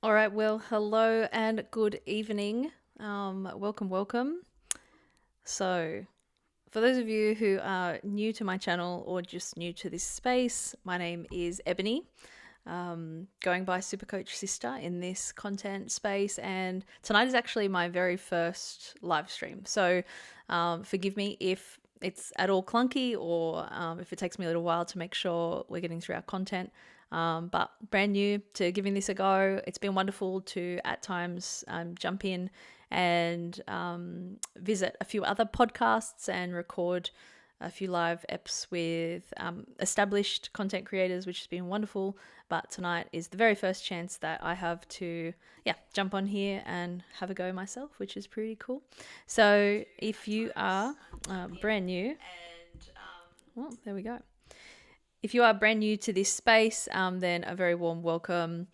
All right, well, hello and good evening. Welcome. So, for those of you who are new to my channel or just new to this space, my name is Ebony, going by SuperCoach Sister in this content space. And tonight is actually my very first live stream. So, forgive me if it's at all clunky or if it takes me a little while to make sure we're getting through our content. But brand new to giving this a go. It's been wonderful to at times jump in and visit a few other podcasts and record a few live eps with established content creators, which has been wonderful. But tonight is the very first chance that I have to, jump on here and have a go myself, which is pretty cool. So if you are brand new, well, there we go. If you are brand new to this space, then a very warm welcome.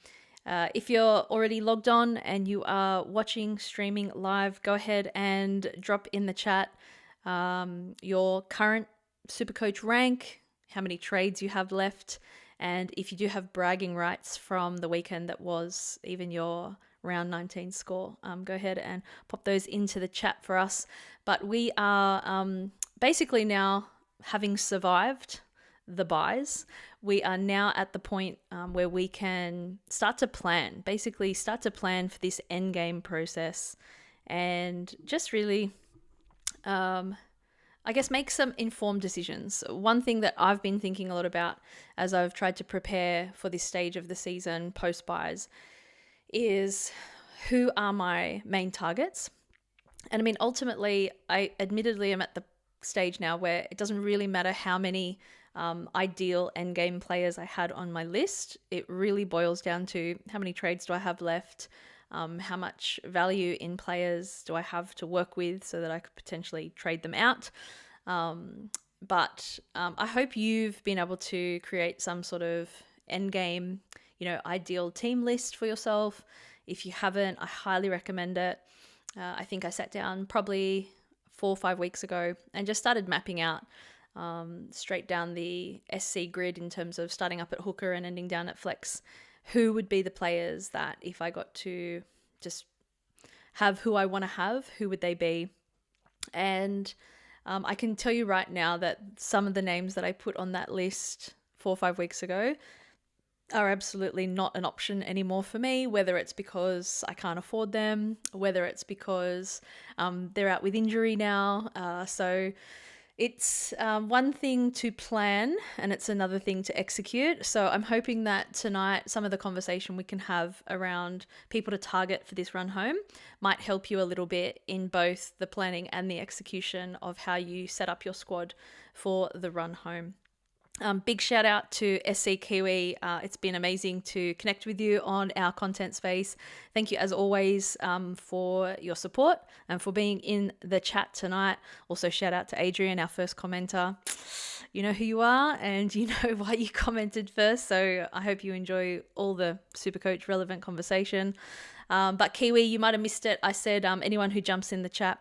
If you're already logged on and you are watching, streaming live, go ahead and drop in the chat your current SuperCoach rank, how many trades you have left, and if you do have bragging rights from the weekend that was even your round 19 score, go ahead and pop those into the chat for us. But we are basically now, having survived the buys, we are now at the point where we can start to plan for this end game process and just really make some informed decisions. One thing that I've been thinking a lot about as I've tried to prepare for this stage of the season post buys is, who are my main targets? And I mean, ultimately, I admittedly am at the stage now where it doesn't really matter how many ideal endgame players I had on my list. It really boils down to, how many trades do I have left? How much value in players do I have to work with so that I could potentially trade them out? But I hope you've been able to create some sort of endgame, ideal team list for yourself. If you haven't, I highly recommend it. I think I sat down probably 4 or 5 weeks ago and just started mapping out straight down the SC grid in terms of starting up at hooker and ending down at flex. Who would be the players that, if I got to just have who I want to have, who would they be? And I can tell you right now that some of the names that I put on that list 4 or 5 weeks ago are absolutely not an option anymore for me, whether it's because I can't afford them, whether it's because they're out with injury now. So it's one thing to plan and it's another thing to execute. So I'm hoping that tonight some of the conversation we can have around people to target for this run home might help you a little bit in both the planning and the execution of how you set up your squad for the run home. Big shout out to SC Kiwi. It's been amazing to connect with you on our content space. Thank you as always for your support and for being in the chat tonight. Also shout out to Adrian, our first commenter. You know who you are and you know why you commented first. So I hope you enjoy all the SuperCoach relevant conversation. But Kiwi, you might have missed it. I said anyone who jumps in the chat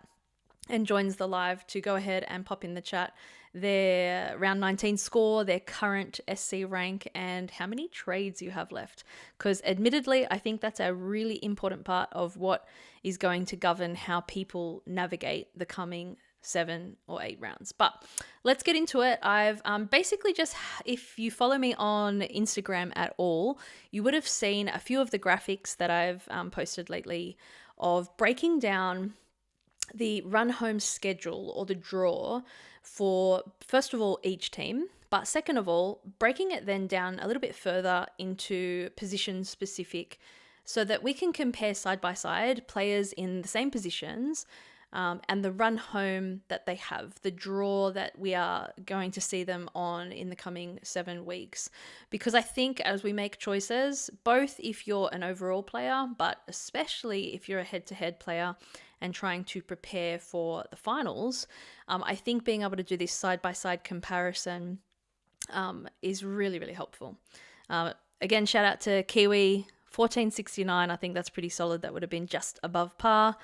and joins the live to go ahead and pop in the chat their round 19 score, their current SC rank, and how many trades you have left. Because admittedly, I think that's a really important part of what is going to govern how people navigate the coming 7 or 8 rounds. But let's get into it. I've basically just, if you follow me on Instagram at all, you would have seen a few of the graphics that I've posted lately of breaking down the run home schedule or the draw for, first of all, each team, but second of all, breaking it then down a little bit further into position specific so that we can compare side by side players in the same positions and the run home that they have, the draw that we are going to see them on in the coming 7 weeks. Because I think as we make choices, both if you're an overall player, but especially if you're a head-to-head player and trying to prepare for the finals, I think being able to do this side-by-side comparison is really, really helpful. Again, shout out to Kiwi, 1469. I think that's pretty solid. That would have been just above par.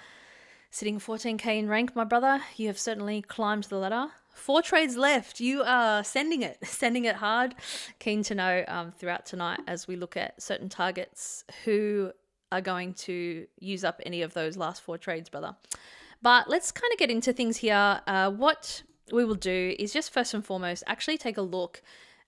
Sitting 14k in rank, my brother. You have certainly climbed the ladder. 4 trades left. You are sending it hard. Keen to know throughout tonight as we look at certain targets who are going to use up any of those last 4 trades, brother. But let's kind of get into things here. What we will do is just first and foremost actually take a look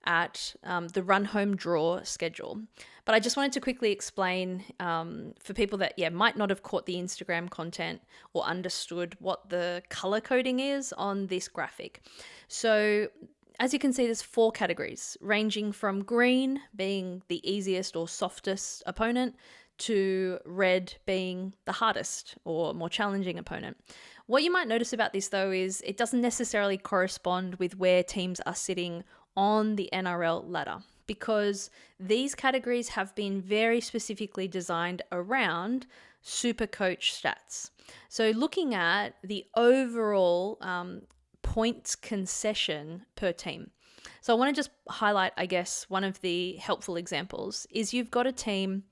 at the run home draw schedule. But I just wanted to quickly explain for people that might not have caught the Instagram content or understood what the color coding is on this graphic. So as you can see, there's 4 categories, ranging from green being the easiest or softest opponent to red being the hardest or more challenging opponent. What you might notice about this, though, is it doesn't necessarily correspond with where teams are sitting on the NRL ladder, because these categories have been very specifically designed around SuperCoach stats. So looking at the overall points concession per team. So I want to just highlight, I guess, one of the helpful examples is you've got a team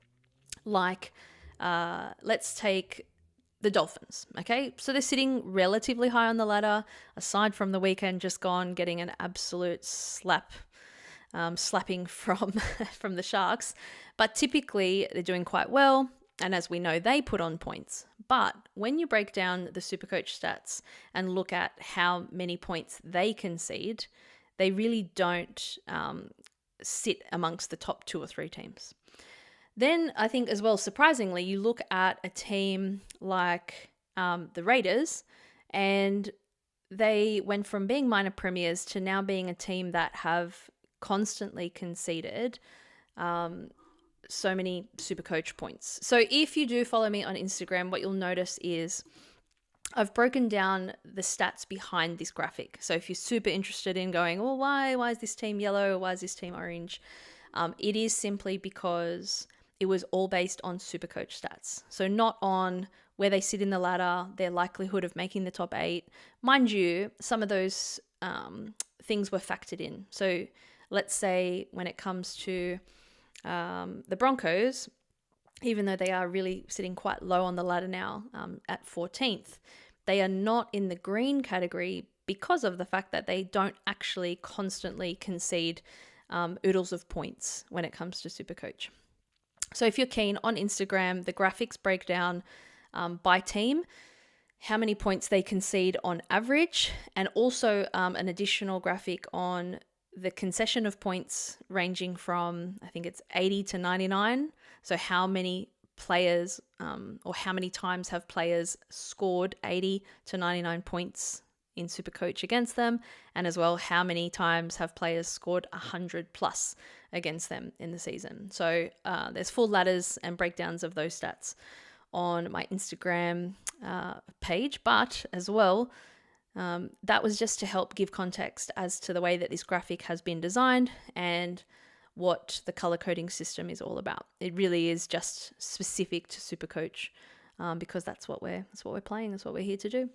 like, let's take the Dolphins, okay? So they're sitting relatively high on the ladder, aside from the weekend just gone, getting an absolute slapping from from the Sharks. But typically they're doing quite well, and as we know, they put on points. But when you break down the SuperCoach stats and look at how many points they concede, they really don't sit amongst the top 2 or 3 teams. Then I think as well, surprisingly, you look at a team like the Raiders, and they went from being minor premiers to now being a team that have constantly conceded so many SuperCoach points. So if you do follow me on Instagram, what you'll notice is I've broken down the stats behind this graphic. So if you're super interested in going, well, why is this team yellow? Why is this team orange? It is simply because it was all based on SuperCoach stats. So not on where they sit in the ladder, their likelihood of making the top 8. Mind you, some of those things were factored in. So let's say when it comes to the Broncos, even though they are really sitting quite low on the ladder now at 14th, they are not in the green category because of the fact that they don't actually constantly concede oodles of points when it comes to SuperCoach. So if you're keen, on Instagram, the graphics break down by team, how many points they concede on average, and also an additional graphic on the concession of points ranging from, I think it's 80 to 99. So how many players or how many times have players scored 80 to 99 points in SuperCoach against them, and as well how many times have players scored 100 plus against them in the season. So there's full ladders and breakdowns of those stats on my Instagram page, but as well, that was just to help give context as to the way that this graphic has been designed and what the color coding system is all about. It really is just specific to SuperCoach, because that's what we're playing. That's what we're here to do.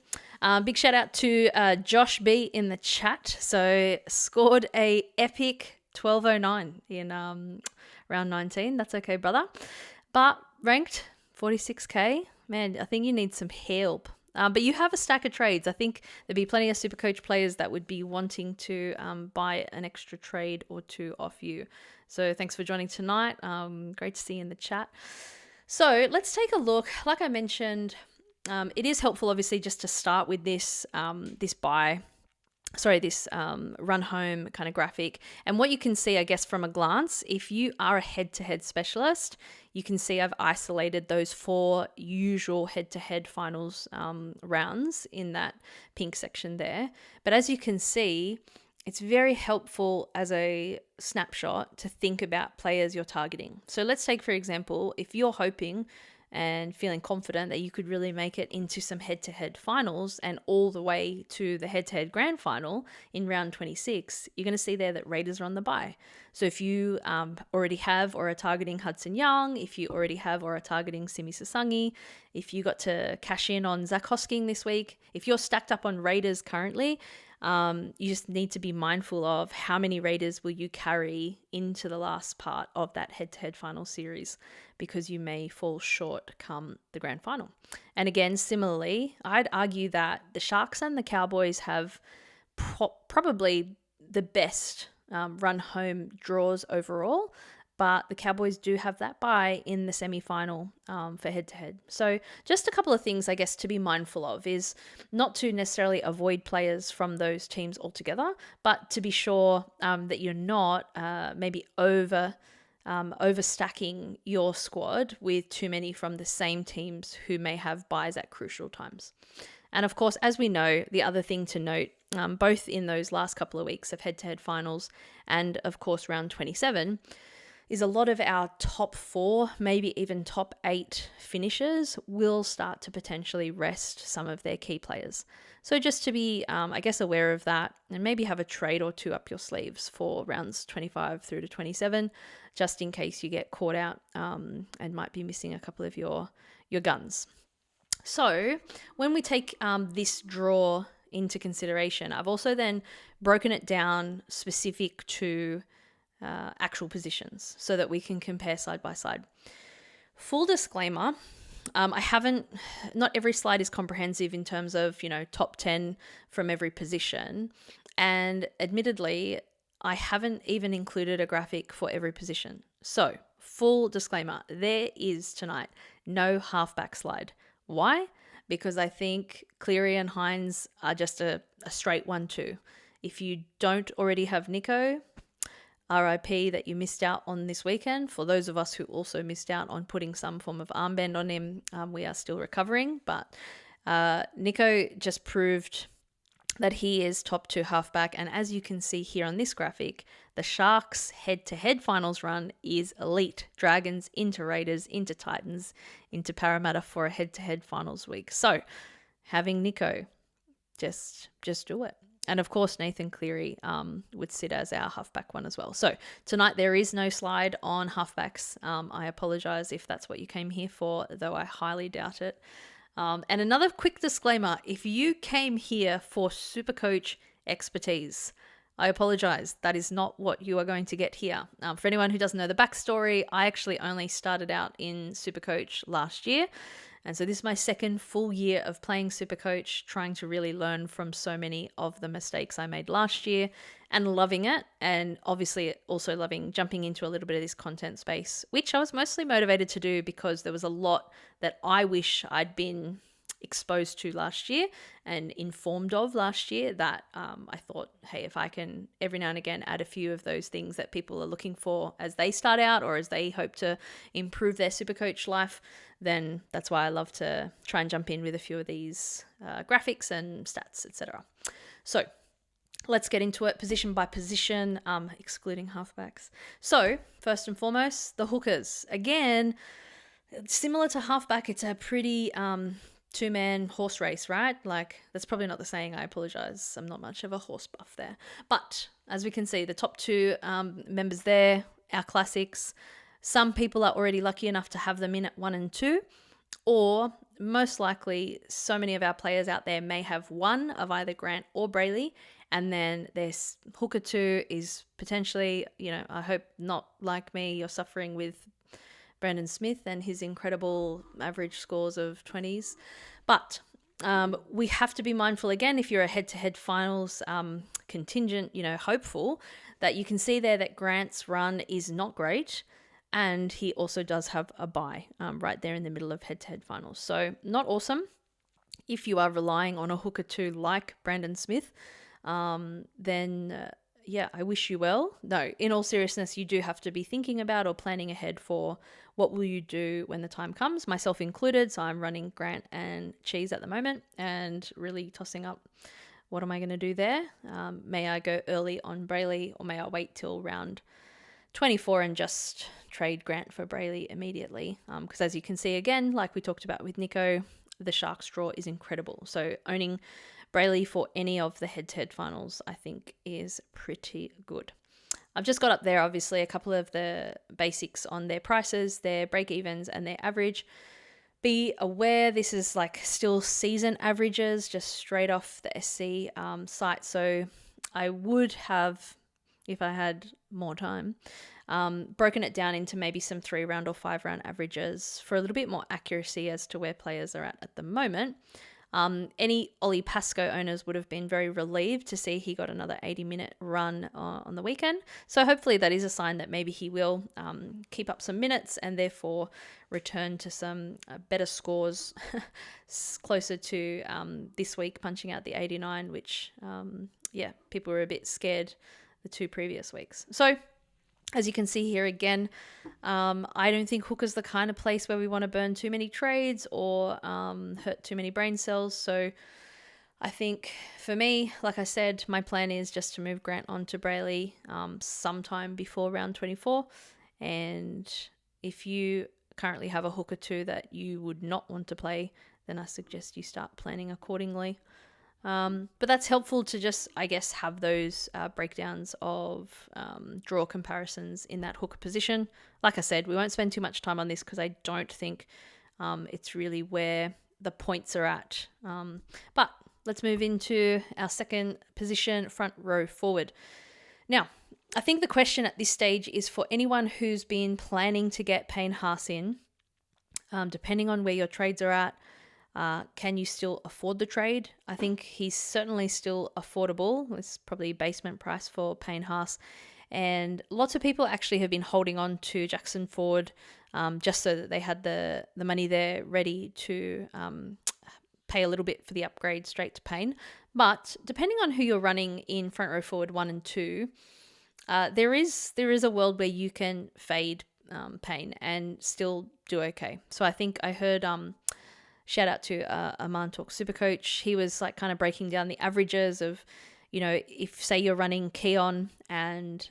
Big shout out to Josh B in the chat. So scored a epic 1209 in round 19. That's okay, brother. But ranked 46k. Man, I think you need some help. But you have a stack of trades. I think there'd be plenty of SuperCoach players that would be wanting to buy an extra trade or 2 off you. So thanks for joining tonight. Great to see you in the chat. So let's take a look. Like I mentioned, it is helpful, obviously, just to start with this run home kind of graphic. And what you can see, I guess, from a glance, if you are a head-to-head specialist, you can see I've isolated those 4 usual head-to-head finals rounds in that pink section there. But as you can see, it's very helpful as a snapshot to think about players you're targeting. So let's take, for example, if you're hoping and feeling confident that you could really make it into some head-to-head finals and all the way to the head-to-head grand final in round 26, you're going to see there that Raiders are on the bye. So if you already have or are targeting Hudson Young, if you already have or are targeting Simi Sasangi, if you got to cash in on Zach Hosking this week, if you're stacked up on Raiders currently, you just need to be mindful of how many Raiders will you carry into the last part of that head-to-head final series, because you may fall short come the grand final. And again, similarly, I'd argue that the Sharks and the Cowboys have probably the best run home draws overall, but the Cowboys do have that bye in the semi-final for head-to-head. So just a couple of things, I guess, to be mindful of is not to necessarily avoid players from those teams altogether, but to be sure that you're not maybe overstacking your squad with too many from the same teams who may have buys at crucial times. And of course, as we know, the other thing to note, both in those last couple of weeks of head-to-head finals and of course round 27, is a lot of our top 4, maybe even top 8 finishers will start to potentially rest some of their key players. So just to be, I guess, aware of that, and maybe have a trade or two up your sleeves for rounds 25 through to 27, just in case you get caught out and might be missing a couple of your guns. So when we take this draw into consideration, I've also then broken it down specific to actual positions so that we can compare side by side. Full disclaimer, not every slide is comprehensive in terms of, top 10 from every position. And admittedly, I haven't even included a graphic for every position. So full disclaimer, there is tonight no halfback slide. Why? Because I think Cleary and Hines are just a straight 1-2. If you don't already have Nico, RIP that you missed out on this weekend. For those of us who also missed out on putting some form of armband on him, we are still recovering. But Nico just proved that he is top 2 halfback. And as you can see here on this graphic, the Sharks head-to-head finals run is elite. Dragons into Raiders, into Titans, into Parramatta for a head-to-head finals week. So having Nico, just do it. And of course, Nathan Cleary would sit as our halfback one as well. So tonight there is no slide on halfbacks. I apologize if that's what you came here for, though I highly doubt it. And another quick disclaimer, if you came here for SuperCoach expertise, I apologize. That is not what you are going to get here. For anyone who doesn't know the backstory, I actually only started out in SuperCoach last year. And so this is my second full year of playing SuperCoach, trying to really learn from so many of the mistakes I made last year and loving it. And obviously also loving jumping into a little bit of this content space, which I was mostly motivated to do because there was a lot that I wish I'd been exposed to last year and informed of last year that I thought, hey, if I can every now and again add a few of those things that people are looking for as they start out or as they hope to improve their SuperCoach life, then that's why I love to try and jump in with a few of these graphics and stats, etc. So let's get into it position by position, excluding halfbacks. So first and foremost, the hookers. Again, similar to halfback, it's a pretty two-man horse race, right? Like, that's probably not the saying. I apologize. I'm not much of a horse buff there. But as we can see, the top 2 members there, our classics. Some people are already lucky enough to have them in at 1 and 2, or most likely so many of our players out there may have one of either Grant or Brayley, and then their hooker 2 is potentially, I hope not like me, you're suffering with Brandon Smith and his incredible average scores of 20s. But we have to be mindful, again, if you're a head-to-head finals contingent, hopeful, that you can see there that Grant's run is not great. And he also does have a bye right there in the middle of head-to-head finals. So not awesome. If you are relying on a hooker 2 like Brandon Smith, then I wish you well. No, in all seriousness, you do have to be thinking about or planning ahead for what will you do when the time comes, myself included. So I'm running Grant and Cheese at the moment and really tossing up what am I going to do there. May I go early on Brayley or may I wait till round 24 and just trade Grant for Brayley immediately? Because as you can see, again, like we talked about with Nico, the Sharks draw is incredible. So owning Brayley for any of the head-to-head finals, I think, is pretty good. I've just got up there, obviously, a couple of the basics on their prices, their break-evens, and their average. Be aware this is like still season averages, just straight off the SC site. So I would have, if I had more time, broken it down into maybe some 3-round or 5-round averages for a little bit more accuracy as to where players are at the moment. Any Ollie Pascoe owners would have been very relieved to see he got another 80-minute run on the weekend. So hopefully that is a sign that maybe he will keep up some minutes and therefore return to some better scores closer to this week, punching out the 89, which, people were a bit scared the 2 previous weeks. So as you can see here again, I don't think hooker's the kind of place where we want to burn too many trades or hurt too many brain cells. So I think for me, like I said, my plan is just to move Grant on to Brayley sometime before round 24. And if you currently have a hooker 2 that you would not want to play, then I suggest you start planning accordingly. But that's helpful to just, I guess, have those breakdowns of draw comparisons in that hooker position. Like I said, we won't spend too much time on this because I don't think it's really where the points are at. But let's move into our second position, front row forward. Now, I think the question at this stage is for anyone who's been planning to get Payne Haas in, depending on where your trades are at, can you still afford the trade? I think he's certainly still affordable. It's probably basement price for Payne Haas. And lots of people actually have been holding on to Jackson Ford just so that they had the money there ready to pay a little bit for the upgrade straight to Payne. But depending on who you're running in front row forward 1 and 2, there is a world where you can fade Payne and still do okay. So I think I heard... shout out to Aman Talk SuperCoach. He was like kind of breaking down the averages of, if say you're running Keon and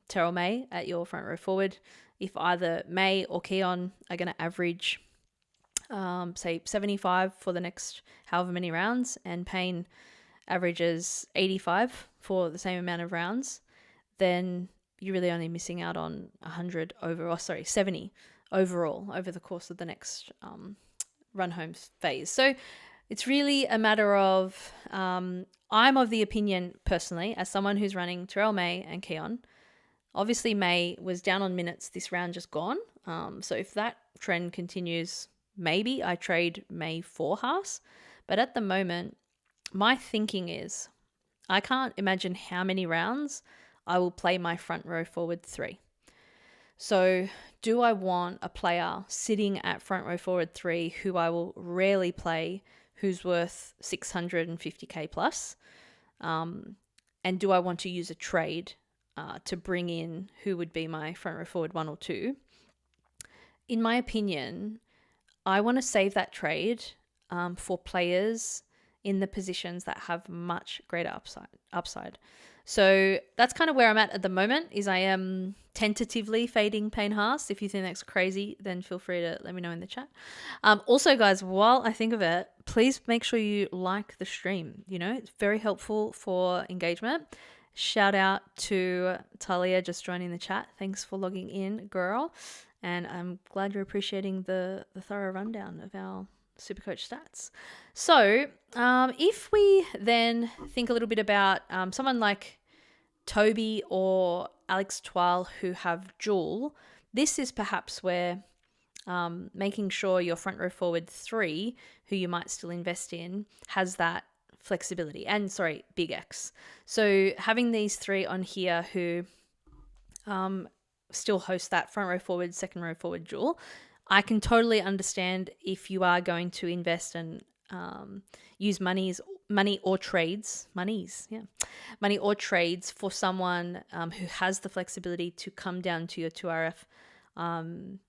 Terrell May at your front row forward, if either May or Keon are going to average, say 75 for the next however many rounds, and Payne averages 85 for the same amount of rounds, then you're really only missing out on 70 overall over the course of the next run home phase. So it's really a matter of, I'm of the opinion personally, as someone who's running Terrell May and Keon, obviously May was down on minutes this round just gone. So if that trend continues, maybe I trade May for Haas. But at the moment, my thinking is I can't imagine how many rounds I will play my front row forward 3. So do I want a player sitting at front row forward 3 who I will rarely play, who's worth 650k plus? And do I want to use a trade to bring in who would be my front row forward 1 or 2? In my opinion, I want to save that trade for players in the positions that have much greater upside. So that's kind of where I'm at the moment, is I am tentatively fading Payne Haas. If you think that's crazy, then feel free to let me know in the chat. Also, guys, while I think of it, please make sure you like the stream. It's very helpful for engagement. Shout out to Talia just joining the chat. Thanks for logging in, girl. And I'm glad you're appreciating the thorough rundown of our SuperCoach stats. So if we then think a little bit about someone like Toby or Alex Twal who have dual, this is perhaps where making sure your front row forward 3, who you might still invest in, has that flexibility. And Big X. So having these 3 on here who still host that front row forward, second row forward dual, I can totally understand if you are going to invest and use money or trades for someone who has the flexibility to come down to your 2RF and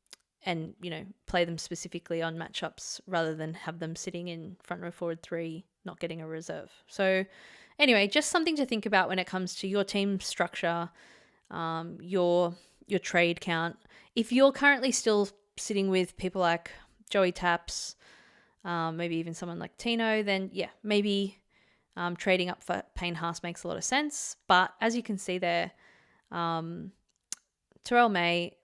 play them specifically on matchups rather than have them sitting in front row forward 3 not getting a reserve. So anyway, just something to think about when it comes to your team structure, your trade count. If you're currently still sitting with people like Joey Taps, maybe even someone like Tino, then maybe trading up for Payne Haas makes a lot of sense. But as you can see there, Terrell May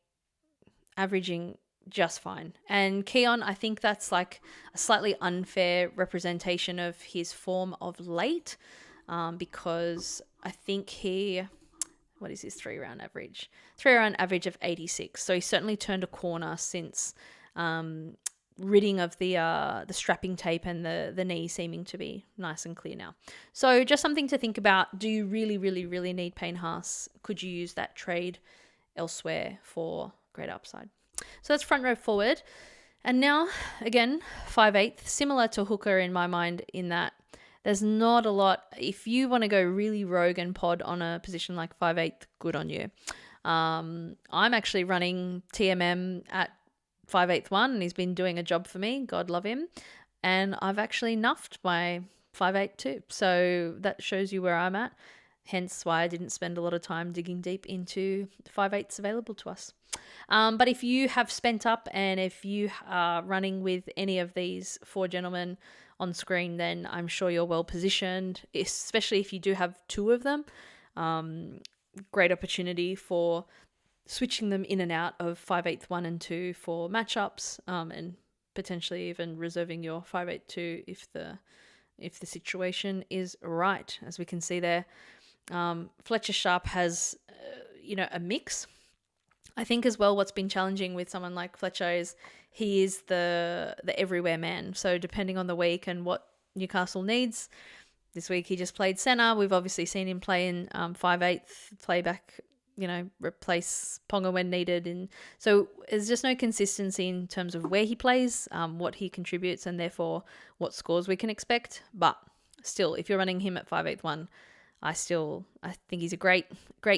averaging just fine. And Keon, I think that's like a slightly unfair representation of his form of late, because I think what is his 3-round average? 3-round average of 86. So he certainly turned a corner since ridding of the strapping tape and the knee seeming to be nice and clear now. So just something to think about. Do you really, really, really need Payne Haas? Could you use that trade elsewhere for great upside? So that's front row forward. And now, again, 5/8, similar to hooker in my mind in that there's not a lot. If you want to go really rogue and pod on a position like 5/8, good on you. I'm actually running TMM at 5/8 one, and he's been doing a job for me. God love him. And I've actually nuffed my 5/8 too. So that shows you where I'm at. Hence why I didn't spend a lot of time digging deep into 5/8s available to us. But if you have spent up and if you are running with any of these four gentlemen on screen, then I'm sure you're well positioned, especially if you do have two of them. Great opportunity for switching them in and out of 5/8 1 and 2 for matchups, and potentially even reserving your 5/8 2 if the situation is right. As we can see there, Fletcher Sharp has a mix. I think as well what's been challenging with someone like Fletcher is he is the everywhere man. So depending on the week and what Newcastle needs, this week he just played centre. We've obviously seen him play in 5/8, play back, replace Ponga when needed. And so there's just no consistency in terms of where he plays, what he contributes, and therefore what scores we can expect. But still, if you're running him at 5/8 1, I think he's a great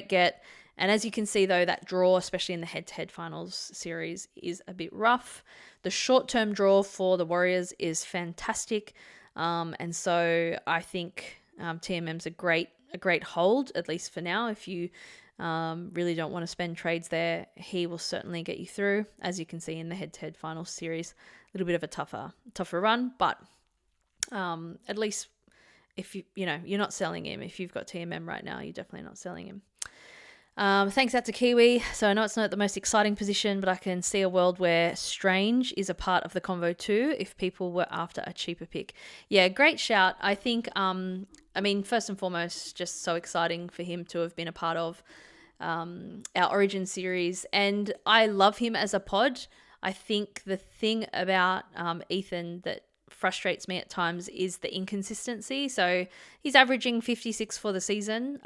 get. And as you can see, though, that draw, especially in the head-to-head finals series, is a bit rough. The short-term draw for the Warriors is fantastic. And so I think TMM's a great hold, at least for now. If you really don't want to spend trades there, he will certainly get you through. As you can see in the head-to-head finals series, a little bit of a tougher run. But at least if you're not selling him. If you've got TMM right now, you're definitely not selling him. Thanks out to Kiwi. So I know it's not the most exciting position, but I can see a world where Strange is a part of the convo too if people were after a cheaper pick. Yeah, great shout. I think, first and foremost, just so exciting for him to have been a part of our Origin series. And I love him as a pod. I think the thing about Ethan that frustrates me at times is the inconsistency. So he's averaging 56 for the season.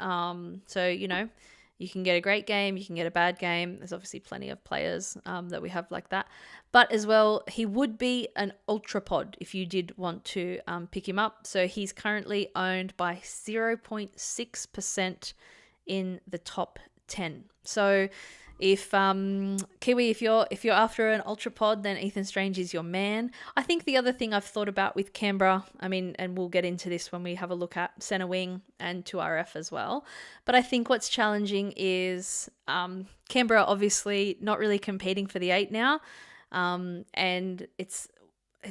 You can get a great game, you can get a bad game. There's obviously plenty of players that we have like that. But as well, he would be an ultra pod if you did want to pick him up. So he's currently owned by 0.6% in the top 10. So if Kiwi, if you're after an ultra pod, then Ethan Strange is your man. I think the other thing I've thought about with Canberra, and we'll get into this when we have a look at centre wing and 2RF as well. But I think what's challenging is Canberra obviously not really competing for the 8 now, and it's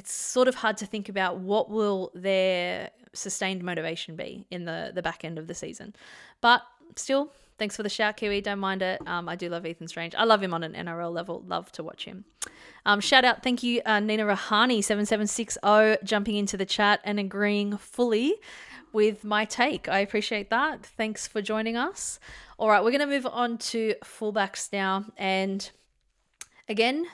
sort of hard to think about what will their sustained motivation be in the back end of the season. But still, thanks for the shout, Kiwi. Don't mind it. I do love Ethan Strange. I love him on an NRL level. Love to watch him. Shout out. Thank you, Nina Rahani, 7760, jumping into the chat and agreeing fully with my take. I appreciate that. Thanks for joining us. All right, we're going to move on to fullbacks now. And again,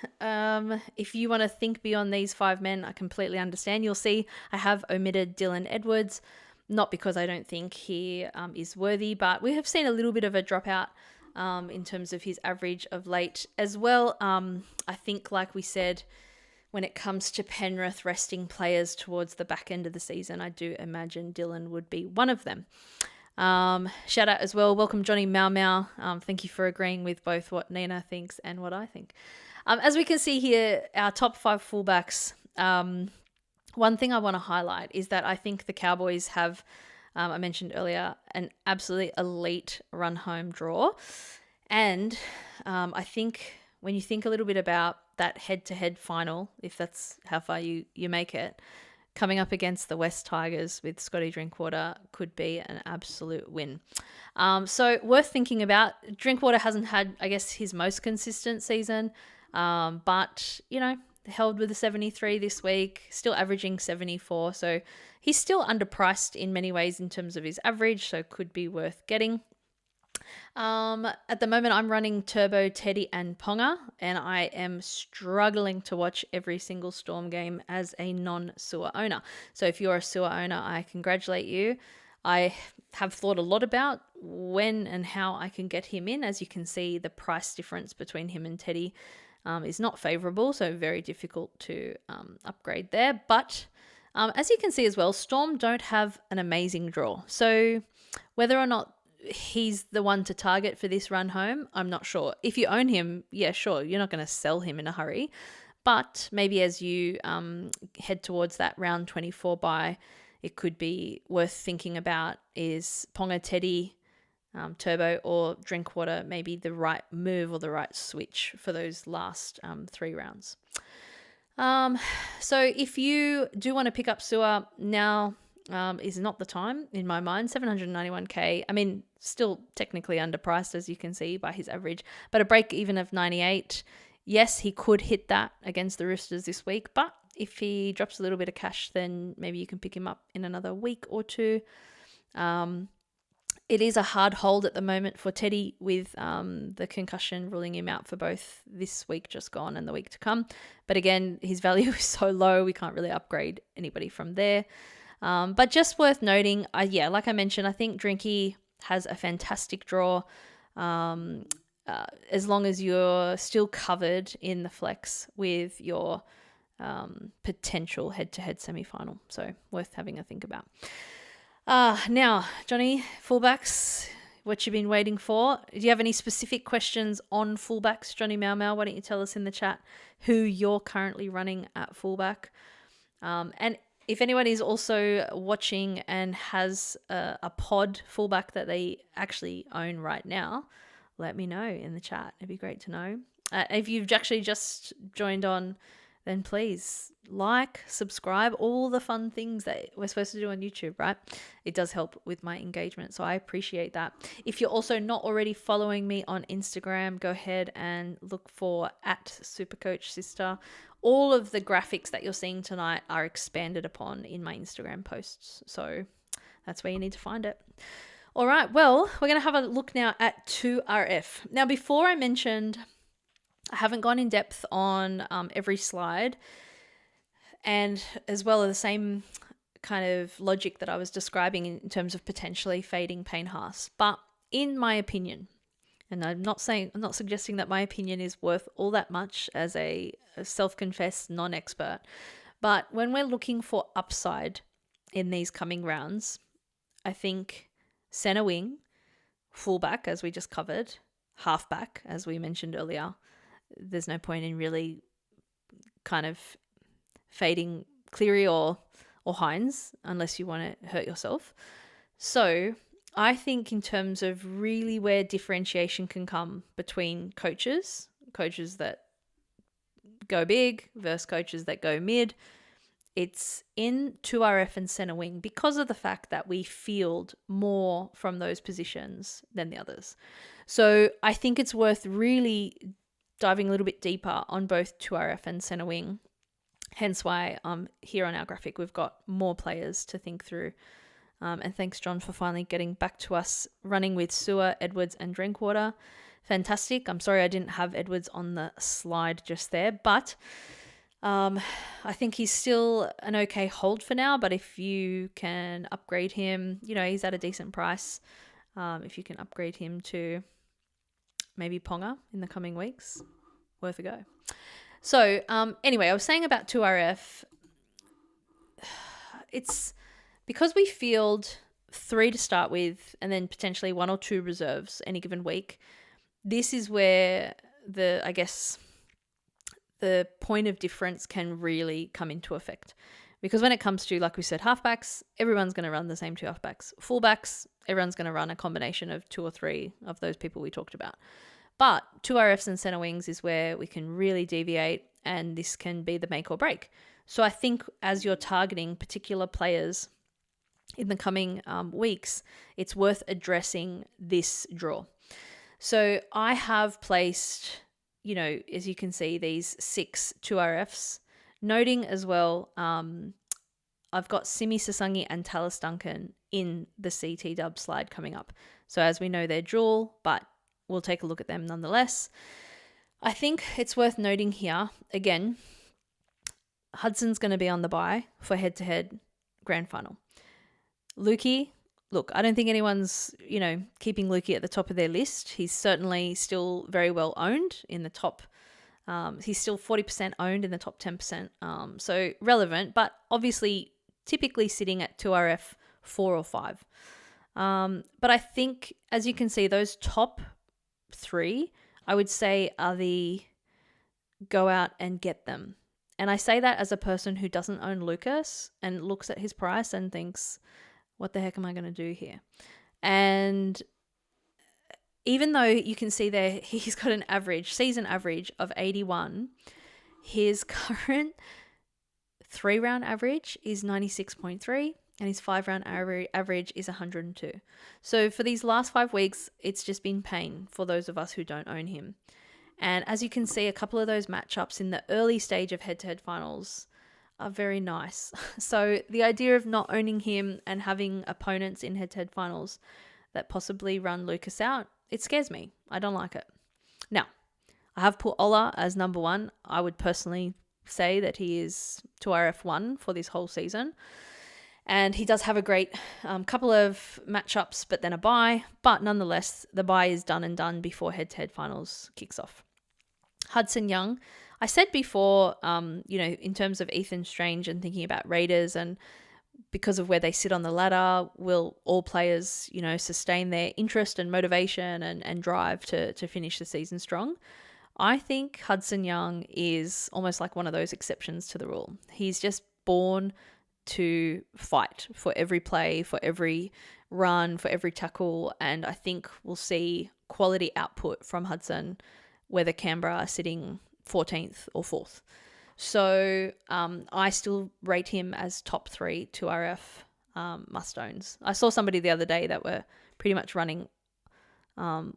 if you want to think beyond these 5 men, I completely understand. You'll see I have omitted Dylan Edwards. Not because I don't think he is worthy, but we have seen a little bit of a dropout in terms of his average of late as well. I think, like we said, when it comes to Penrith resting players towards the back end of the season, I do imagine Dylan would be one of them. Shout out as well. Welcome, Johnny Mau Mau. Thank you for agreeing with both what Nina thinks and what I think. As we can see here, our top 5 fullbacks. One thing I want to highlight is that I think the Cowboys have, I mentioned earlier, an absolutely elite run home draw. And I think when you think a little bit about that head-to-head final, if that's how far you make it, coming up against the West Tigers with Scotty Drinkwater could be an absolute win. So worth thinking about. Drinkwater hasn't had, I guess, his most consistent season, but, held with a 73 this week, still averaging 74. So he's still underpriced in many ways in terms of his average, so could be worth getting. At the moment, I'm running Turbo, Teddy, and Ponga, and I am struggling to watch every single Storm game as a non-sewer owner. So if you're a sewer owner, I congratulate you. I have thought a lot about when and how I can get him in. As you can see, the price difference between him and Teddy is not favorable, so very difficult to upgrade there. But as you can see as well, Storm don't have an amazing draw. So whether or not he's the one to target for this run home, I'm not sure. If you own him, yeah, sure, you're not going to sell him in a hurry. But maybe as you head towards that round 24 bye, it could be worth thinking about is Ponga, Teddy, Turbo, or Drinkwater maybe the right move or the right switch for those last 3 rounds. So if you do want to pick up sewer now, is not the time in my mind. 791k. I mean, still technically underpriced as you can see by his average, but a break even of 98. Yes, he could hit that against the Roosters this week, but if he drops a little bit of cash, then maybe you can pick him up in another week or two. It is a hard hold at the moment for Teddy with the concussion ruling him out for both this week just gone and the week to come. But again, his value is so low, we can't really upgrade anybody from there. But just worth noting, like I mentioned, I think Drinky has a fantastic draw as long as you're still covered in the flex with your potential head-to-head semi-final. So worth having a think about. Now, Johnny, fullbacks, what you've been waiting for. Do you have any specific questions on fullbacks, Johnny Mau Mau? Why don't you tell us in the chat who you're currently running at fullback? And if anyone is also watching and has a pod fullback that they actually own right now, let me know in the chat. It'd be great to know. If you've actually just joined on, then please like, subscribe, all the fun things that we're supposed to do on YouTube, right? It does help with my engagement, so I appreciate that. If you're also not already following me on Instagram, go ahead and look for @SuperCoachSister. All of the graphics that you're seeing tonight are expanded upon in my Instagram posts, so that's where you need to find it. All right, well, we're going to have a look now at 2RF. Now, before I mentioned, I haven't gone in depth on every slide, and as well as the same kind of logic that I was describing in terms of potentially fading Payne Haas. But in my opinion, and I'm not suggesting that my opinion is worth all that much as a self-confessed non-expert, but when we're looking for upside in these coming rounds, I think center wing, fullback, as we just covered, halfback, as we mentioned earlier, there's no point in really kind of fading Cleary or Hines unless you want to hurt yourself. So I think in terms of really where differentiation can come between coaches that go big versus coaches that go mid, it's in 2RF and center wing because of the fact that we field more from those positions than the others. So I think it's worth really diving a little bit deeper on both 2RF and center wing. Hence why here on our graphic, we've got more players to think through. And thanks, John, for finally getting back to us running with Sewer, Edwards, and Drinkwater. Fantastic. I'm sorry I didn't have Edwards on the slide just there, but I think he's still an okay hold for now. But if you can upgrade him, he's at a decent price. If you can upgrade him to maybe Ponga in the coming weeks, worth a go. So anyway, I was saying about 2RF, it's because we field 3 to start with and then potentially 1 or 2 reserves any given week. This is where the point of difference can really come into effect. Because when it comes to, like we said, halfbacks, everyone's going to run the same 2 halfbacks. Fullbacks, everyone's going to run a combination of 2 or 3 of those people we talked about. But 2RFs and center wings is where we can really deviate, and this can be the make or break. So I think as you're targeting particular players in the coming weeks, it's worth addressing this draw. So I have placed, as you can see, these 6 2RFs, noting as well, I've got Simi Sasangi and Tallis Duncan in the CT dub slide coming up. So as we know, they're dual, but we'll take a look at them nonetheless. I think it's worth noting here, again, Hudson's going to be on the bye for head-to-head grand final. Lukey, look, I don't think anyone's, keeping Lukey at the top of their list. He's certainly still very well owned in the top. He's still 40% owned in the top 10%. So relevant, but obviously typically sitting at 2RF 4 or 5. But I think, as you can see, those top 3, I would say, are the go out and get them. And I say that as a person who doesn't own Lucas and looks at his price and thinks, what the heck am I going to do here? And even though you can see there he's got an season average of 81, his current 3-round average is 96.3 and his 5-round average is 102. So for these last 5 weeks, it's just been pain for those of us who don't own him. And as you can see, a couple of those matchups in the early stage of head-to-head finals are very nice. So the idea of not owning him and having opponents in head-to-head finals that possibly run Lucas out, it scares me. I don't like it. Now, I have put Ola as number 1. I would personally say that he is 2RF1 for this whole season. And he does have a great couple of matchups, but then a bye. But nonetheless, the bye is done and done before head-to-head finals kicks off. Hudson Young, I said before, in terms of Ethan Strange and thinking about Raiders and because of where they sit on the ladder, will all players, sustain their interest and motivation and drive to finish the season strong? I think Hudson Young is almost like one of those exceptions to the rule. He's just born to fight for every play, for every run, for every tackle, and I think we'll see quality output from Hudson, whether Canberra are sitting 14th or 4th. So I still rate him as top 3 2RF must-owns. I saw somebody the other day that were pretty much running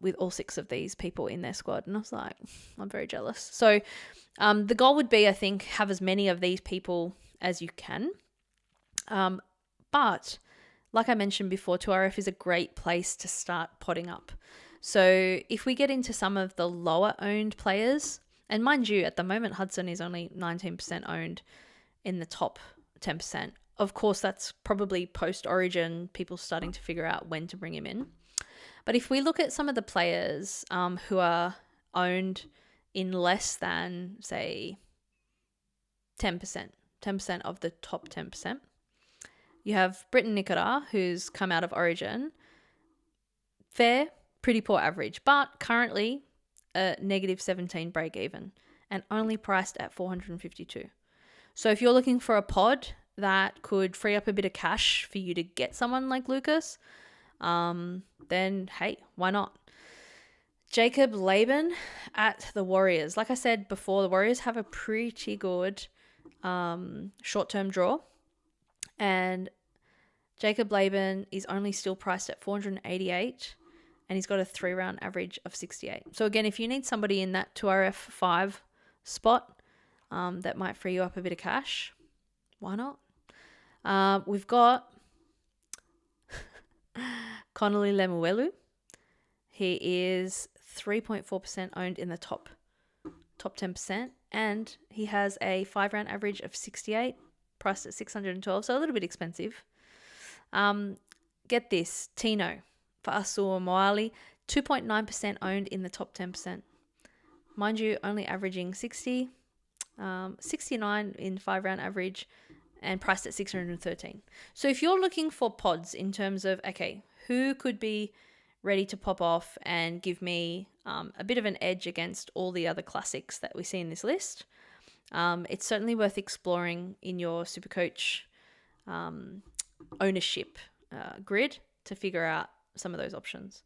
with all 6 of these people in their squad, and I was like, I'm very jealous. So the goal would be, I think, have as many of these people as you can. But like I mentioned before, 2RF is a great place to start potting up. So if we get into some of the lower owned players, and mind you, at the moment, Hudson is only 19% owned in the top 10%. Of course, that's probably post-Origin, people starting to figure out when to bring him in. But if we look at some of the players who are owned in less than, say, 10% of the top 10%, you have Britton Nikora, who's come out of Origin. Fair, pretty poor average, but currently a negative 17 break even and only priced at 452. So if you're looking for a pod that could free up a bit of cash for you to get someone like Lucas, then hey, why not? Jacob Laban at the Warriors. Like I said before, the Warriors have a pretty good short-term draw, and Jacob Laban is only still priced at 488, and he's got a 3-round average of 68. So again, if you need somebody in that 2RF5 spot that might free you up a bit of cash, why not? We've got Connolly Lemuelu. He is 3.4% owned in the top 10%, and he has a 5-round average of 68, priced at 612, so a little bit expensive. Get this, Tino for Asua Moali, 2.9% owned in the top 10%. Mind you, only averaging 60, 69 in 5-round average, and priced at 613. So if you're looking for pods in terms of, okay, who could be ready to pop off and give me a bit of an edge against all the other classics that we see in this list, it's certainly worth exploring in your SuperCoach ownership grid to figure out some of those options.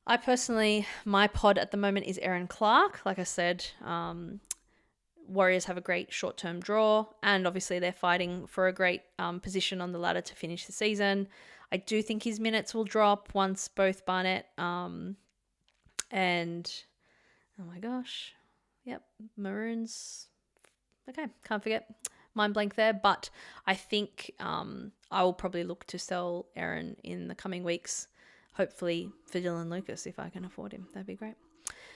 I personally, my pod at the moment is Aaron Clark. Like I said, Warriors have a great short-term draw, and obviously they're fighting for a great position on the ladder to finish the season. I do think his minutes will drop once both Barnett and, oh my gosh, yep, Maroons, okay, can't forget, mind blank there. But I think I will probably look to sell Aaron in the coming weeks, hopefully for Dylan Lucas if I can afford him. That'd be great.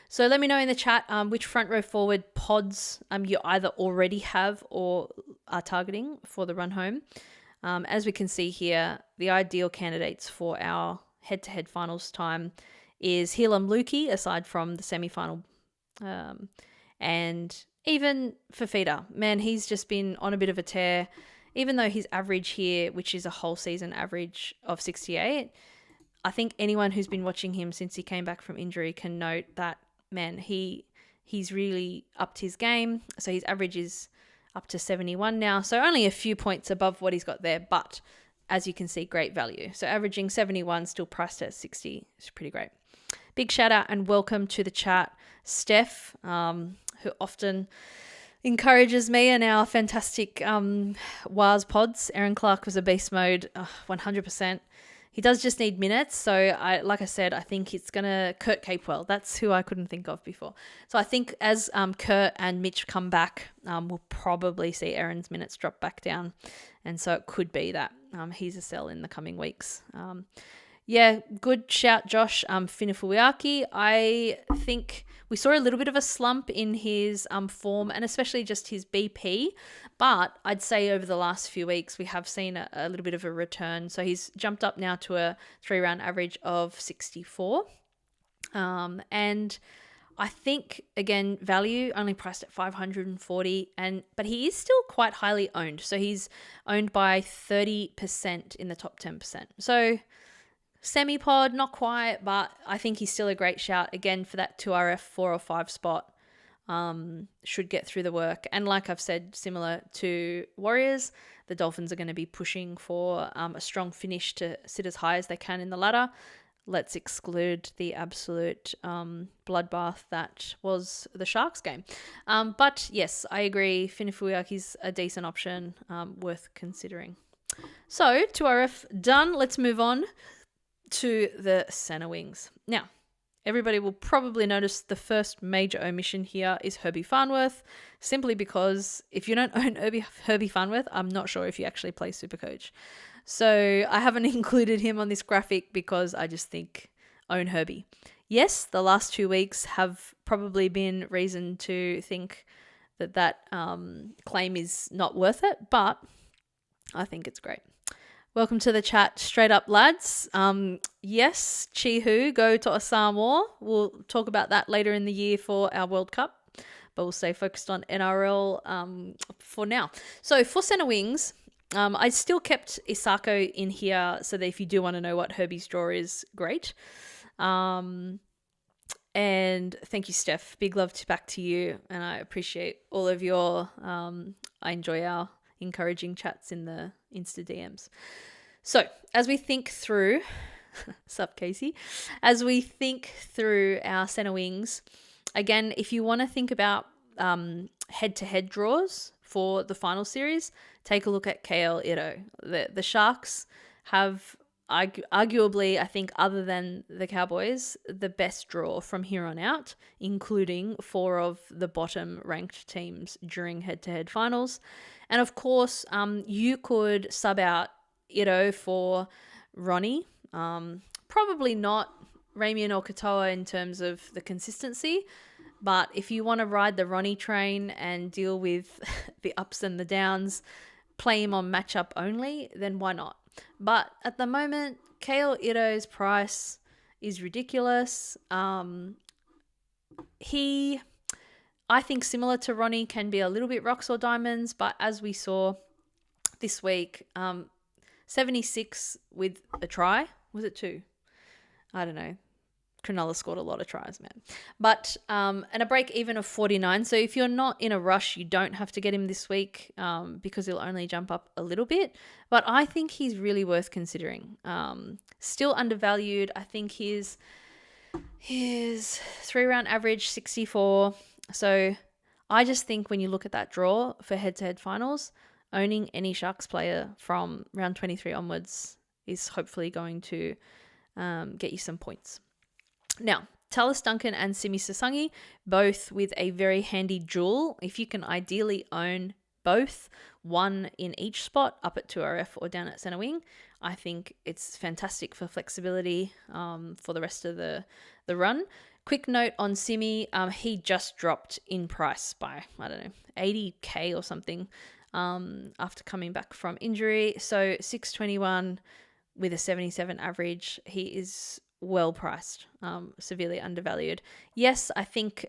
So let me know in the chat which front row forward pods you either already have or are targeting for the run home. As we can see here, the ideal candidates for our head-to-head finals time is Helam Lukey, aside from the semi-final, and even Fafita. Man, he's just been on a bit of a tear. Even though his average here, which is a whole season average of 68, I think anyone who's been watching him since he came back from injury can note that, man, he's really upped his game. So his average is up to 71 now. So only a few points above what he's got there, but as you can see, great value. So averaging 71, still priced at 60. It's pretty great. Big shout out and welcome to the chat, Steph, who often encourages me and our fantastic WARS pods. Aaron Clark was a beast mode, 100%. He does just need minutes. So like I said, I think it's going to Kurt Capewell. That's who I couldn't think of before. So I think as Kurt and Mitch come back, we'll probably see Aaron's minutes drop back down. And so it could be that he's a sell in the coming weeks. Yeah, good shout, Josh. Finafuiaki, I think we saw a little bit of a slump in his form and especially just his BP. But I'd say over the last few weeks, we have seen a little bit of a return. So he's jumped up now to a 3-round average of 64. And I think, again, value only priced at 540, but he is still quite highly owned. So he's owned by 30% in the top 10%. So semi-pod, not quite, but I think he's still a great shout, again, for that 2RF 4 or 5 spot. Should get through the work. And like I've said, similar to Warriors, the Dolphins are going to be pushing for a strong finish to sit as high as they can in the ladder. Let's exclude the absolute bloodbath that was the Sharks game. But yes, I agree. Finafuiaki's a decent option, worth considering. So 2RF done. Let's move on to the center wings. Now, everybody will probably notice the first major omission here is Herbie Farnworth, simply because if you don't own Herbie Farnworth, I'm not sure if you actually play SuperCoach. So I haven't included him on this graphic because I just think own Herbie. Yes, the last 2 weeks have probably been reason to think that claim is not worth it, but I think it's great. Welcome to the chat, straight up lads. Yes, Chihu, go to Samoa. We'll talk about that later in the year for our World Cup, but we'll stay focused on NRL for now. So for center wings, I still kept Isako in here so that if you do want to know what Herbie's draw is, great. And thank you, Steph. Big love back to you, and I appreciate all of your, I enjoy our encouraging chats in the Insta DMs. So as we think through, sup Casey, as we think through our center wings, again, if you want to think about head-to-head draws for the final series, take a look at KL Ito. The Sharks have arguably, I think, other than the Cowboys, the best draw from here on out, including 4 of the bottom-ranked teams during head-to-head finals. And of course, you could sub out Ito for Ronnie. Probably not Ramian or Katoa in terms of the consistency, but if you want to ride the Ronnie train and deal with the ups and the downs, play him on matchup only, then why not? But at the moment, KL Ito's price is ridiculous. He, I think, similar to Ronnie, can be a little bit rocks or diamonds, but as we saw this week, 76 with a try. Was it 2? I don't know. Cronulla scored a lot of tries, man. But, and a break even of 49. So if you're not in a rush, you don't have to get him this week because he'll only jump up a little bit. But I think he's really worth considering. Still undervalued. I think his 3-round average, 64. So I just think when you look at that draw for head-to-head finals, owning any Sharks player from round 23 onwards is hopefully going to get you some points. Now, Tallis Duncan and Simi Sasangi, both with a very handy duel. If you can ideally own both, one in each spot, up at 2RF or down at centre wing, I think it's fantastic for flexibility for the rest of the run. Quick note on Simi, he just dropped in price by, I don't know, 80k or something after coming back from injury. So 621 with a 77 average, he is well priced, severely undervalued. Yes, I think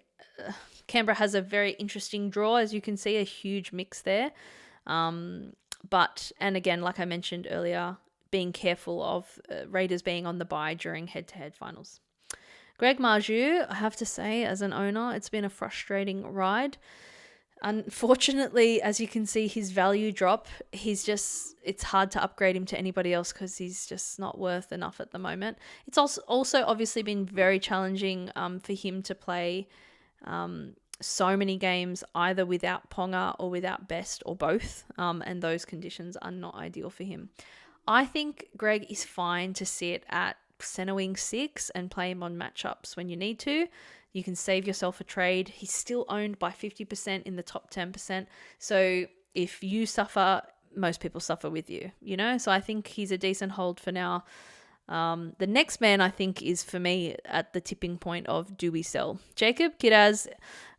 Canberra has a very interesting draw, as you can see, a huge mix there. But, and again, like I mentioned earlier, being careful of Raiders being on the bye during head-to-head finals. Greg Marju, I have to say, as an owner, it's been a frustrating ride. Unfortunately, as you can see, his value drop, it's hard to upgrade him to anybody else because he's just not worth enough at the moment. It's also obviously been very challenging for him to play so many games either without Ponga or without Best or both, and those conditions are not ideal for him. I think Greg is fine to sit at centre wing 6 and play him on matchups when you need to. You can save yourself a trade. He's still owned by 50% in the top 10%. So if you suffer, most people suffer with you, you know? So I think he's a decent hold for now. The next man, I think, is for me at the tipping point of do we sell? Jacob Kiraz,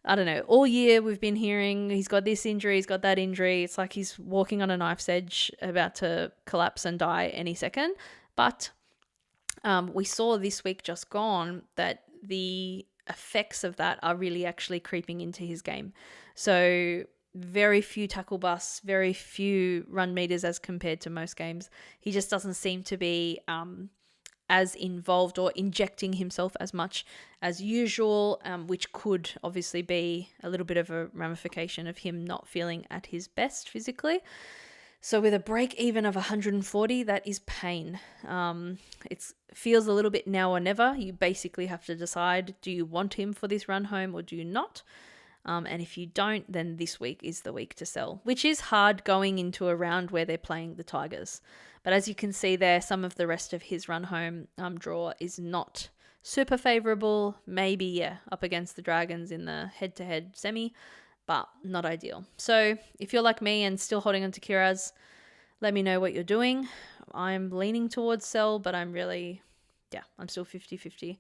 I don't know, all year we've been hearing he's got this injury, he's got that injury. It's like he's walking on a knife's edge, about to collapse and die any second. But we saw this week just gone that the effects of that are really actually creeping into his game. So very few tackle busts, very few run meters as compared to most games. He just doesn't seem to be as involved or injecting himself as much as usual, which could obviously be a little bit of a ramification of him not feeling at his best physically. So with a break even of 140, that is pain. It feels a little bit now or never. You basically have to decide, do you want him for this run home or do you not? And if you don't, then this week is the week to sell, which is hard going into a round where they're playing the Tigers. But as you can see there, some of the rest of his run home draw is not super favourable. Maybe, up against the Dragons in the head-to-head semi, but not ideal. So if you're like me and still holding on to Kiraz, let me know what you're doing. I'm leaning towards sell, but I'm still 50-50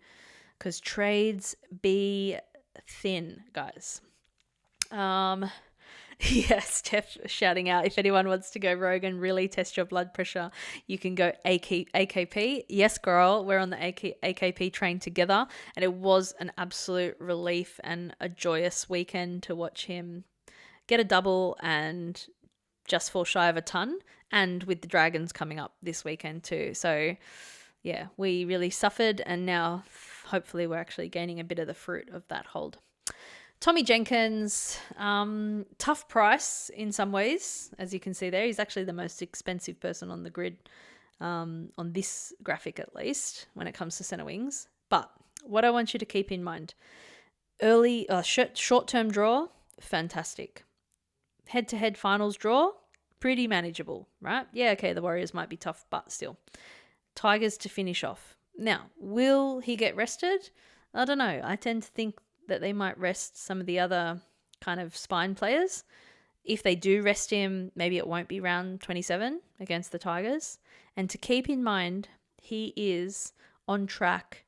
because trades be thin, guys. Yes, Steph shouting out, if anyone wants to go rogue and really test your blood pressure, you can go AKP. Yes, girl, we're on the AKP train together, and it was an absolute relief and a joyous weekend to watch him get a double and just fall shy of a ton, and with the Dragons coming up this weekend too. So yeah, we really suffered, and now hopefully we're actually gaining a bit of the fruit of that hold. Tommy Jenkins, tough price in some ways, as you can see there. He's actually the most expensive person on the grid, on this graphic at least, when it comes to centre wings. But what I want you to keep in mind, short-term draw, fantastic. Head-to-head finals draw, pretty manageable, right? Yeah, okay, the Warriors might be tough, but still. Tigers to finish off. Now, will he get rested? I don't know. I tend to think that they might rest some of the other kind of spine players. If they do rest him, maybe it won't be round 27 against the Tigers. And to keep in mind, he is on track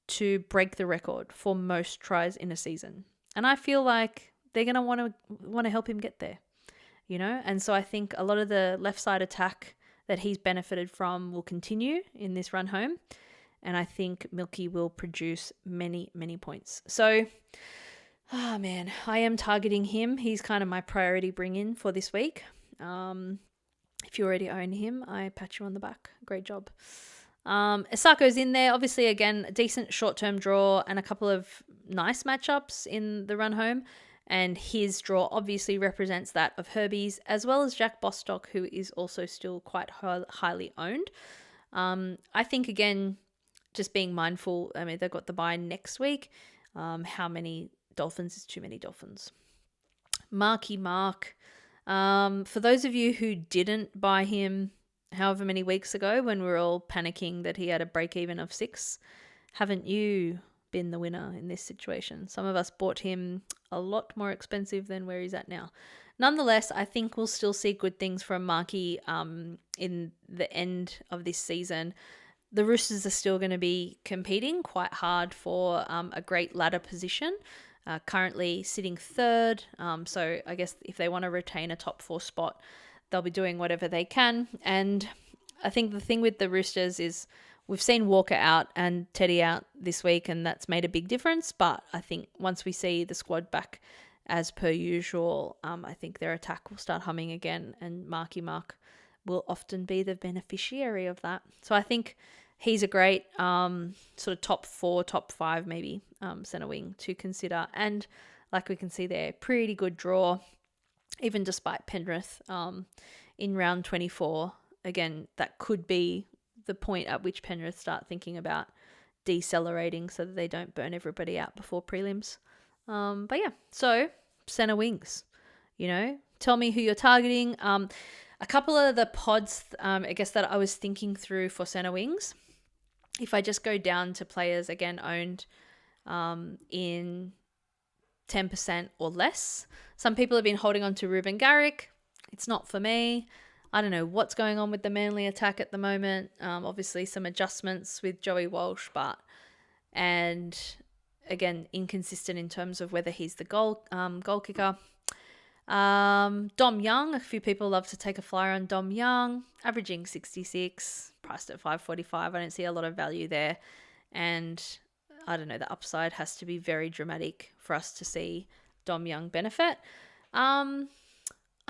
to break the record for most tries in a season. And I feel like they're going to want to help him get there, you know? And so I think a lot of the left side attack that he's benefited from will continue in this run home. And I think Milky will produce many, many points. So, man, I am targeting him. He's kind of my priority bring-in for this week. If you already own him, I pat you on the back. Great job. Isako's in there. Obviously, again, a decent short-term draw and a couple of nice matchups in the run home. And his draw obviously represents that of Herbie's, as well as Jack Bostock, who is also still quite highly owned. I think, again, just being mindful, I mean, they've got the bye next week. How many Dolphins is too many Dolphins? Marky Mark. For those of you who didn't buy him however many weeks ago when we were all panicking that he had a break-even of 6, haven't you been the winner in this situation? Some of us bought him a lot more expensive than where he's at now. nonetheless, I think we'll still see good things from Marky in the end of this season. The Roosters are still going to be competing quite hard for a great ladder position, currently sitting third. So I guess if they want to retain a top 4 spot, they'll be doing whatever they can. And I think the thing with the Roosters is we've seen Walker out and Teddy out this week, and that's made a big difference. But I think once we see the squad back as per usual, I think their attack will start humming again, and Marky Mark will often be the beneficiary of that. So I think he's a great sort of top 4, top 5 maybe centre wing to consider. And like we can see there, pretty good draw, even despite Penrith in round 24. Again, that could be the point at which Penrith start thinking about decelerating so that they don't burn everybody out before prelims. But yeah, so centre wings, tell me who you're targeting. A couple of the pods, I guess, that I was thinking through for centre wings, if I just go down to players, again, owned in 10% or less. Some people have been holding on to Ruben Garrick. It's not for me. I don't know what's going on with the Manly attack at the moment. Obviously, some adjustments with Joey Walsh, and again, inconsistent in terms of whether he's the goal kicker. Dom Young, a few people love to take a flyer on Dom Young, averaging 66, priced at $5.45. I don't see a lot of value there. And I don't know, the upside has to be very dramatic for us to see Dom Young benefit. I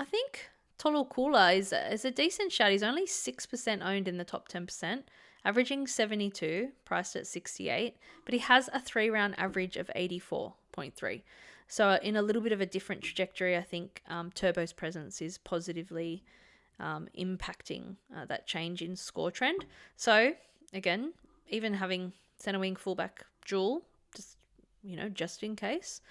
think Total Kula is a decent shout. He's only 6% owned in the top 10%, averaging 72, priced at 68, but he has a 3-round average of 84.3. So in a little bit of a different trajectory, I think Turbo's presence is positively impacting that change in score trend. So again, even having centre wing fullback dual, just in case,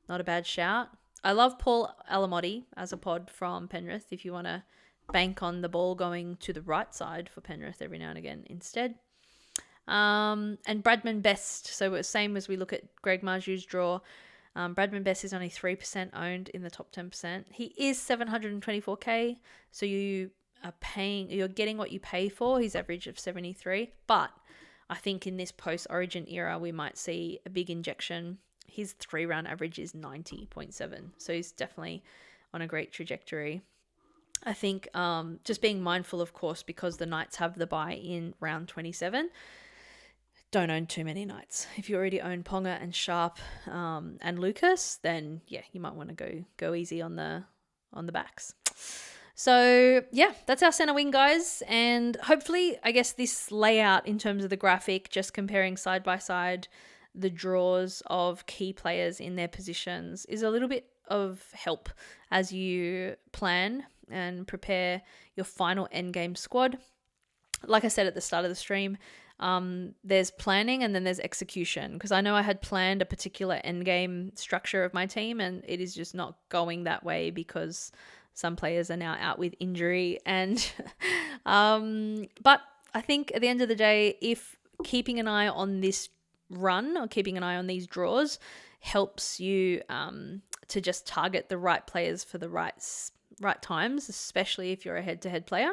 not a bad shout. I love Paul Alamotti as a pod from Penrith if you want to bank on the ball going to the right side for Penrith every now and again instead. And Bradman Best, so same as we look at Greg Marju's draw, Bradman Best is only 3% owned in the top 10%. He is $724K, so you're getting what you pay for, his average of 73. But I think in this post-Origin era, we might see a big injection. His 3-round average is 90.7, so he's definitely on a great trajectory. I think just being mindful, of course, because the Knights have the bye in round 27, don't own too many Knights. If you already own Ponga and Sharp and Lucas, then yeah, you might want to go easy on the backs. So yeah, that's our centre wing, guys. And hopefully, I guess this layout in terms of the graphic, just comparing side by side the draws of key players in their positions, is a little bit of help as you plan and prepare your final endgame squad. Like I said at the start of the stream, there's planning and then there's execution, because I know I had planned a particular endgame structure of my team and it is just not going that way because some players are now out with injury. And but I think at the end of the day, if keeping an eye on this run or keeping an eye on these draws helps you to just target the right players for the right times, especially if you're a head-to-head player,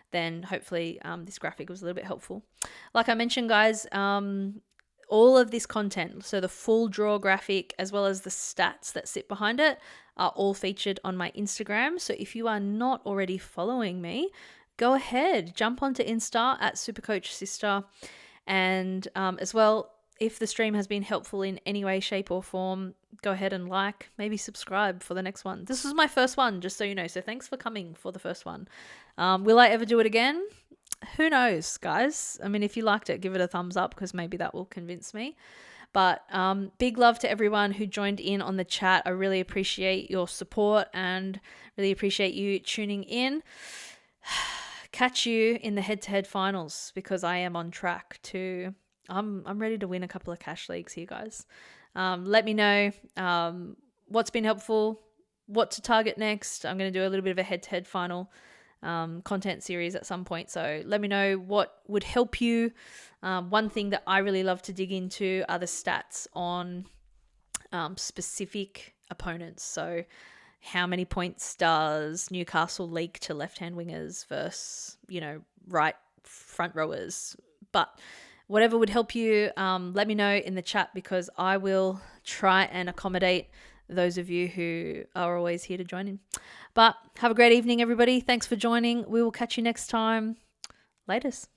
then hopefully this graphic was a little bit helpful. Like I mentioned, guys, all of this content, so the full draw graphic as well as the stats that sit behind it, are all featured on my Instagram. So if you are not already following me, go ahead, jump onto Insta at SuperCoach Sister. And as well, if the stream has been helpful in any way, shape or form, go ahead and maybe subscribe for the next one. This was my first one, just so you know. So thanks for coming for the first one. Will I ever do it again? Who knows, guys? I mean, if you liked it, give it a thumbs up, because maybe that will convince me. But big love to everyone who joined in on the chat. I really appreciate your support and really appreciate you tuning in. Catch you in the head-to-head finals, because I am on track to... I'm ready to win a couple of cash leagues here, guys. Let me know what's been helpful, what to target next. I'm going to do a little bit of a head-to-head final content series at some point. So let me know what would help you. One thing that I really love to dig into are the stats on specific opponents. So how many points does Newcastle leak to left-hand wingers versus, right front rowers. But whatever would help you, let me know in the chat, because I will try and accommodate those of you who are always here to join in. But have a great evening, everybody. Thanks for joining. We will catch you next time. Laters.